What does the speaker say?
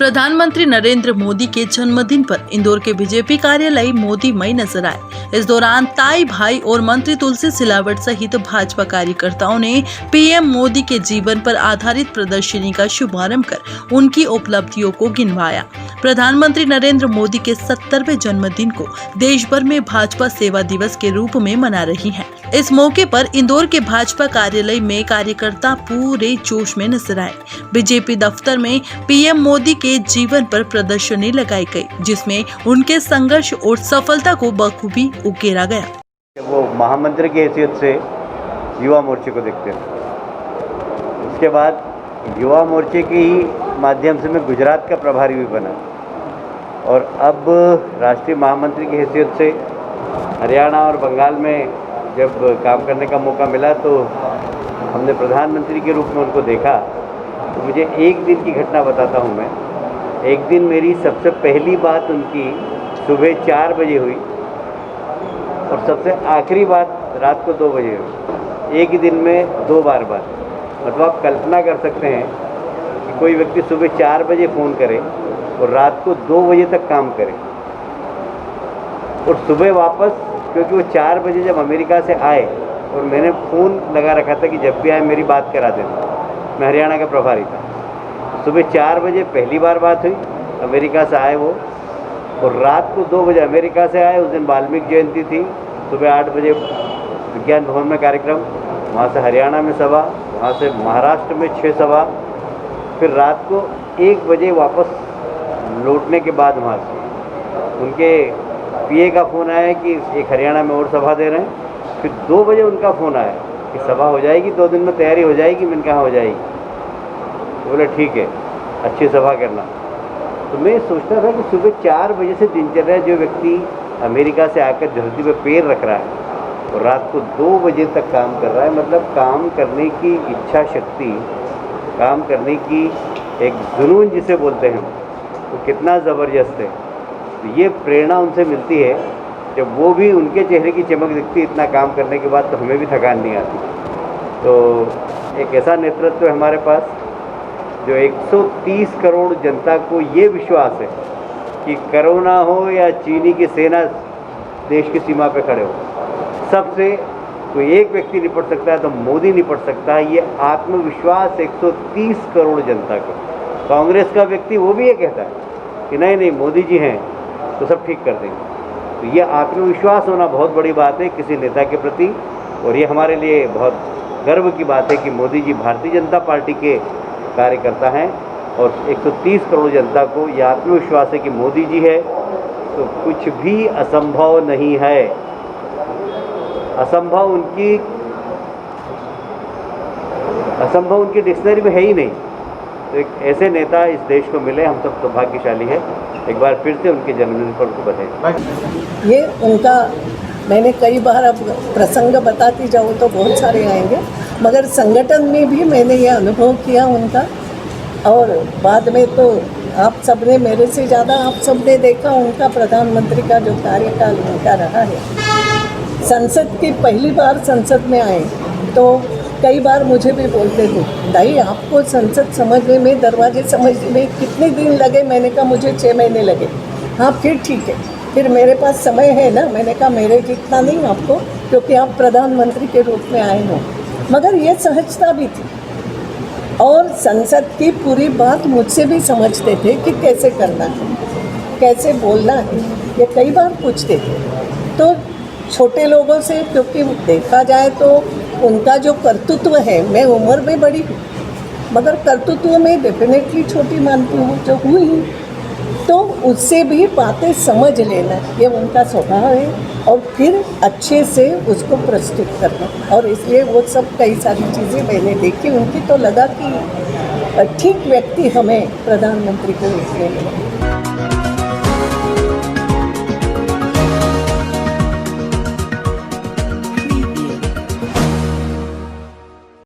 प्रधानमंत्री नरेंद्र मोदी के जन्मदिन पर इंदौर के बीजेपी कार्यालय मोदीमय नजर आए। इस दौरान ताई भाई और मंत्री तुलसी सिलावट सहित भाजपा कार्यकर्ताओं ने पीएम मोदी के जीवन पर आधारित प्रदर्शनी का शुभारंभ कर उनकी उपलब्धियों को गिनवाया। प्रधानमंत्री नरेंद्र मोदी के 70वें जन्मदिन को देश भर में भाजपा सेवा दिवस के रूप में मना रही है। इस मौके पर इंदौर के भाजपा कार्यालय में कार्यकर्ता पूरे जोश में नजर आए। बीजेपी दफ्तर में पीएम मोदी के जीवन पर प्रदर्शनी लगाई गई, जिसमें उनके संघर्ष और सफलता को बखूबी उकेरा गया। वो महामंत्री की हैसियत से युवा मोर्चे को देखते हैं। उसके बाद युवा मोर्चे के ही माध्यम से मैं गुजरात का प्रभारी भी बना और अब राष्ट्रीय महामंत्री की हैसियत से हरियाणा और बंगाल में जब काम करने का मौका मिला तो हमने प्रधानमंत्री के रूप में उनको देखा। तो मुझे एक दिन की घटना बताता हूँ मैं। एक दिन मेरी सबसे पहली बात उनकी सुबह 4 बजे हुई और सबसे आखिरी बात रात को 2 बजे हुई। एक ही दिन में 2 बार बात। मतलब आप कल्पना कर सकते हैं कि कोई व्यक्ति सुबह 4 बजे फ़ोन करे और रात को 2 बजे तक काम करे और सुबह वापस, क्योंकि वो 4 बजे जब अमेरिका से आए और मैंने फ़ोन लगा रखा था कि जब भी आए मेरी बात करा देना। मैं हरियाणा का प्रभारी था। सुबह 4 बजे पहली बार बात हुई, अमेरिका से आए वो, और रात को 2 बजे अमेरिका से आए। उस दिन वाल्मीकि जयंती थी। सुबह 8 बजे विज्ञान भवन में कार्यक्रम, वहाँ से हरियाणा में सभा, वहाँ से महाराष्ट्र में 6 सभा, फिर रात को 1 बजे वापस लौटने के बाद वहाँ से उनके पीए का फ़ोन आया कि एक हरियाणा में और सभा दे रहे हैं। फिर 2 बजे उनका फ़ोन आया कि सभा हो जाएगी, 2 दिन में तैयारी हो जाएगी। मैंने कहा हो जाएगी। तो बोले ठीक है, अच्छी सभा करना। तो मैं सोचता था कि सुबह 4 बजे से दिनचर्या जो व्यक्ति अमेरिका से आकर धरती पर पैर रख रहा है और रात को 2 बजे तक काम कर रहा है, मतलब काम करने की इच्छा शक्ति, काम करने की एक जुनून जिसे बोलते हैं, तो कितना ज़बरदस्त है। तो ये प्रेरणा उनसे मिलती है। जब वो भी, उनके चेहरे की चमक दिखती है इतना काम करने के बाद, तो हमें भी थकान नहीं आती। तो एक ऐसा नेतृत्व है हमारे पास जो 130 करोड़ जनता को ये विश्वास है कि कोरोना हो या चीनी की सेना देश की सीमा पे खड़े हो, सबसे कोई एक व्यक्ति निपट सकता है तो मोदी निपट सकता है। ये आत्मविश्वास 130 करोड़ जनता को। कांग्रेस का व्यक्ति वो भी ये कहता है कि नहीं नहीं मोदी जी हैं तो सब ठीक कर देंगे। तो ये आत्मविश्वास होना बहुत बड़ी बात है किसी नेता के प्रति, और ये हमारे लिए बहुत गर्व की बात है कि मोदी जी भारतीय जनता पार्टी के कार्यकर्ता हैं और 130 करोड़ जनता को ये आत्मविश्वास है कि मोदी जी है तो कुछ भी असंभव नहीं है। असंभव उनकी डिक्शनरी में है ही नहीं। तो एक ऐसे नेता इस देश को मिले, हम सब सौभाग्यशाली है। एक बार फिर से उनके जन्मदिन पर उनको बधाई। ये उनका मैंने कई बार अब प्रसंग बताती जाऊँ तो बहुत सारे आएंगे, मगर संगठन में भी मैंने ये अनुभव किया उनका। और बाद में तो आप सब ने, मेरे से ज़्यादा आप सब ने देखा उनका प्रधानमंत्री का जो कार्यकाल उनका रहा है। संसद की पहली बार संसद में आए तो कई बार मुझे भी बोलते थे, दाई आपको संसद समझने में, दरवाजे समझने में कितने दिन लगे? मैंने कहा मुझे 6 महीने लगे। हाँ फिर ठीक है, फिर मेरे पास समय है ना। मैंने कहा मेरे जितना नहीं आपको, क्योंकि आप प्रधानमंत्री के रूप में आए हो। मगर ये सहजता भी थी और संसद की पूरी बात मुझसे भी समझते थे कि कैसे करना है, कैसे बोलना है। ये कई बार पूछते थे। तो छोटे लोगों से, क्योंकि देखा जाए तो उनका जो कर्तृत्व है, मैं उम्र में बड़ी हूँ मगर कर्तृत्व में डेफिनेटली छोटी मानती हूँ जो हुई, तो उससे भी बातें समझ लेना ये उनका स्वभाव है और फिर अच्छे से उसको प्रस्तुत करना। और इसलिए वो सब कई सारी चीज़ें मैंने देखी उनकी, तो लगा कि ठीक व्यक्ति हमें प्रधानमंत्री को इसलिए मिला।